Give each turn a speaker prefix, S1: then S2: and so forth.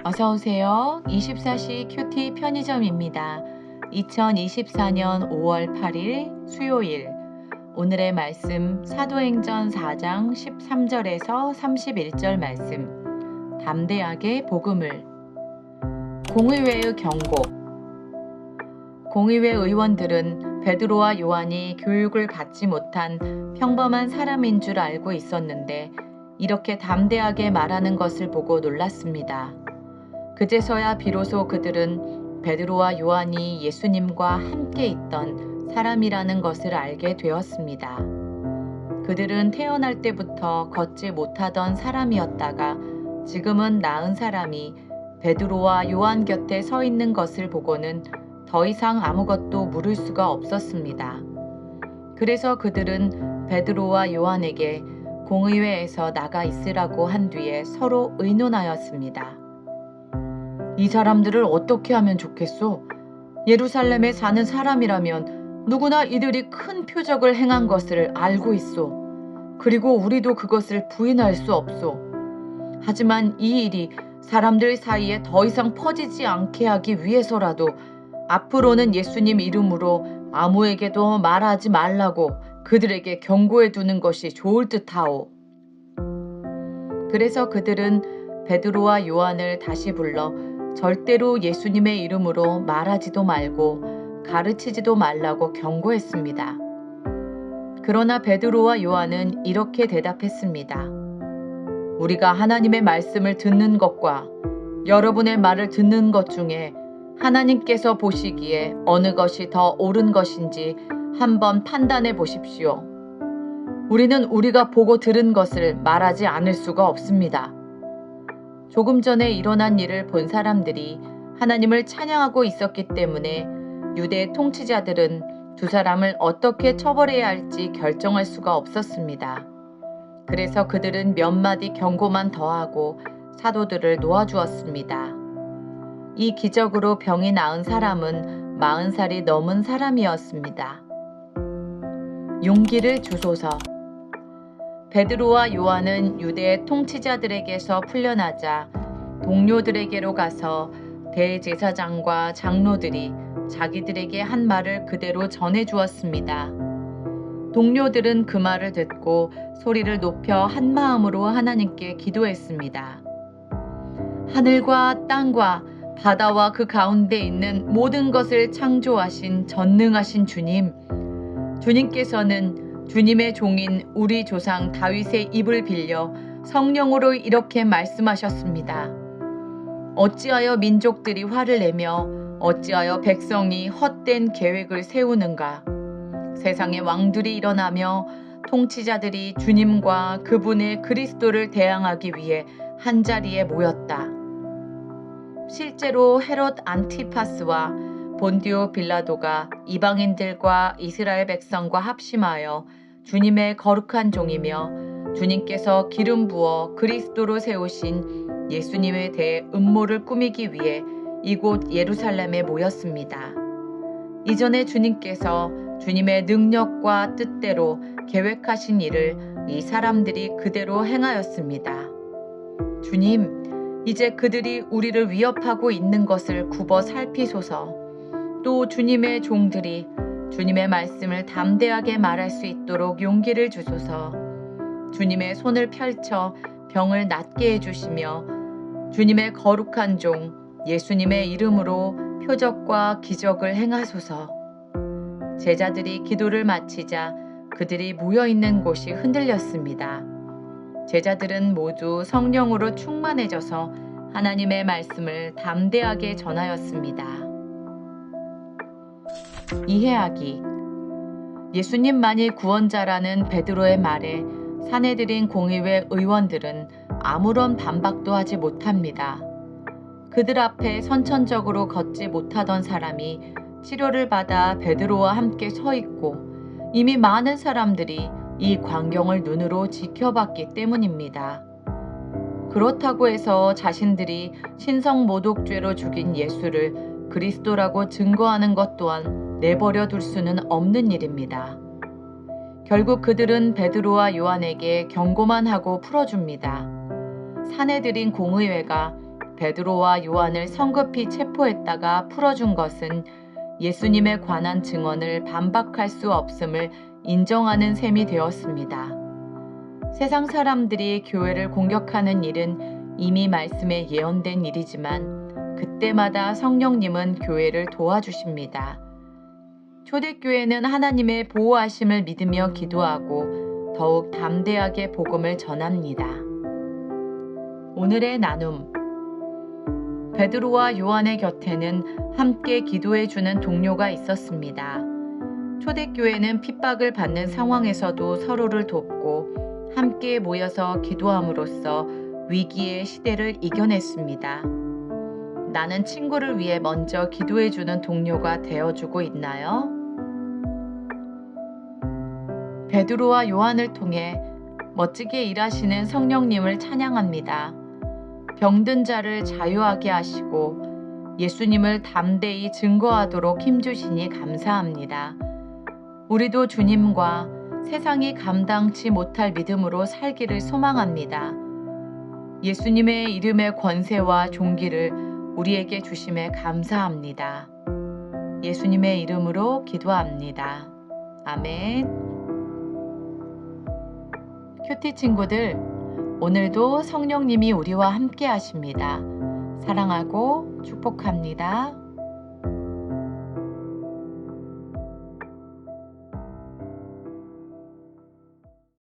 S1: 어서오세요. 24시 큐티 편의점입니다. 2024년 5월 8일 수요일. 오늘의 말씀 사도행전 4장 13절에서 31절 말씀. 담대하게 복음을. 공의회의 경고. 공의회 의원들은 베드로와 요한이 교육을 받지 못한 평범한 사람인 줄 알고 있었는데 이렇게 담대하게 말하는 것을 보고 놀랐습니다. 그제서야 비로소 그들은 베드로와 요한이 예수님과 함께 있던 사람이라는 것을 알게 되었습니다. 그들은 태어날 때부터 걷지 못하던 사람이었다가 지금은 나은 사람이 베드로와 요한 곁에 서 있는 것을 보고는 더 이상 아무것도 물을 수가 없었습니다. 그래서 그들은 베드로와 요한에게 공의회에서 나가 있으라고 한 뒤에 서로 의논하였습니다. 이 사람들을 어떻게 하면 좋겠소? 예루살렘에 사는 사람이라면 누구나 이들이 큰 표적을 행한 것을 알고 있소. 그리고 우리도 그것을 부인할 수 없소. 하지만 이 일이 사람들 사이에 더 이상 퍼지지 않게 하기 위해서라도 앞으로는 예수님 이름으로 아무에게도 말하지 말라고 그들에게 경고해 두는 것이 좋을 듯하오. 그래서 그들은 베드로와 요한을 다시 불러 절대로 예수님의 이름으로 말하지도 말고 가르치지도 말라고 경고했습니다. 그러나 베드로와 요한은 이렇게 대답했습니다. 우리가 하나님의 말씀을 듣는 것과 여러분의 말을 듣는 것 중에 하나님께서 보시기에 어느 것이 더 옳은 것인지 한번 판단해 보십시오. 우리는 우리가 보고 들은 것을 말하지 않을 수가 없습니다. 조금 전에 일어난 일을 본 사람들이 하나님을 찬양하고 있었기 때문에 유대 통치자들은 두 사람을 어떻게 처벌해야 할지 결정할 수가 없었습니다. 그래서 그들은 몇 마디 경고만 더하고 사도들을 놓아주었습니다. 이 기적으로 병이 나은 사람은 40살이 넘은 사람이었습니다. 용기를 주소서. 베드로와 요한은 유대 통치자들에게서 풀려나자 동료들에게로 가서 대제사장과 장로들이 자기들에게 한 말을 그대로 전해 주었습니다. 동료들은 그 말을 듣고 소리를 높여 한 마음으로 하나님께 기도했습니다. 하늘과 땅과 바다와 그 가운데 있는 모든 것을 창조하신 전능하신 주님, 주님께서는 주님의 종인 우리 조상 다윗의 입을 빌려 성령으로 이렇게 말씀하셨습니다. 어찌하여 민족들이 화를 내며 어찌하여 백성이 헛된 계획을 세우는가? 세상의 왕들이 일어나며 통치자들이 주님과 그분의 그리스도를 대항하기 위해 한자리에 모였다. 실제로 헤롯 안티파스와 본디오 빌라도가 이방인들과 이스라엘 백성과 합심하여 주님의 거룩한 종이며 주님께서 기름 부어 그리스도로 세우신 예수님에 대해 음모를 꾸미기 위해 이곳 예루살렘에 모였습니다. 이전에 주님께서 주님의 능력과 뜻대로 계획하신 일을 이 사람들이 그대로 행하였습니다. 주님, 이제 그들이 우리를 위협하고 있는 것을 굽어 살피소서. 또 주님의 종들이 주님의 말씀을 담대하게 말할 수 있도록 용기를 주소서. 주님의 손을 펼쳐 병을 낫게 해주시며 주님의 거룩한 종 예수님의 이름으로 표적과 기적을 행하소서. 제자들이 기도를 마치자 그들이 모여있는 곳이 흔들렸습니다. 제자들은 모두 성령으로 충만해져서 하나님의 말씀을 담대하게 전하였습니다. 이해하기. 예수님만이 구원자라는 베드로의 말에 사내들인 공의회 의원들은 아무런 반박도 하지 못합니다. 그들 앞에 선천적으로 걷지 못하던 사람이 치료를 받아 베드로와 함께 서 있고 이미 많은 사람들이 이 광경을 눈으로 지켜봤기 때문입니다. 그렇다고 해서 자신들이 신성모독죄로 죽인 예수를 그리스도라고 증거하는 것 또한 내버려 둘 수는 없는 일입니다. 결국 그들은 베드로와 요한에게 경고만 하고 풀어줍니다. 사내들인 공의회가 베드로와 요한을 성급히 체포했다가 풀어준 것은 예수님에 관한 증언을 반박할 수 없음을 인정하는 셈이 되었습니다. 세상 사람들이 교회를 공격하는 일은 이미 말씀에 예언된 일이지만 그때마다 성령님은 교회를 도와주십니다. 초대교회는 하나님의 보호하심을 믿으며 기도하고 더욱 담대하게 복음을 전합니다. 오늘의 나눔. 베드로와 요한의 곁에는 함께 기도해주는 동료가 있었습니다. 초대교회는 핍박을 받는 상황에서도 서로를 돕고 함께 모여서 기도함으로써 위기의 시대를 이겨냈습니다. 나는 친구를 위해 먼저 기도해주는 동료가 되어주고 있나요? 베드로와 요한을 통해 멋지게 일하시는 성령님을 찬양합니다. 병든 자를 자유하게 하시고 예수님을 담대히 증거하도록 힘주시니 감사합니다. 우리도 주님과 세상이 감당치 못할 믿음으로 살기를 소망합니다. 예수님의 이름의 권세와 존귀를 우리에게 주심에 감사합니다. 예수님의 이름으로 기도합니다. 아멘. 큐티 친구들, 오늘도 성령님이 우리와 함께 하십니다. 사랑하고 축복합니다.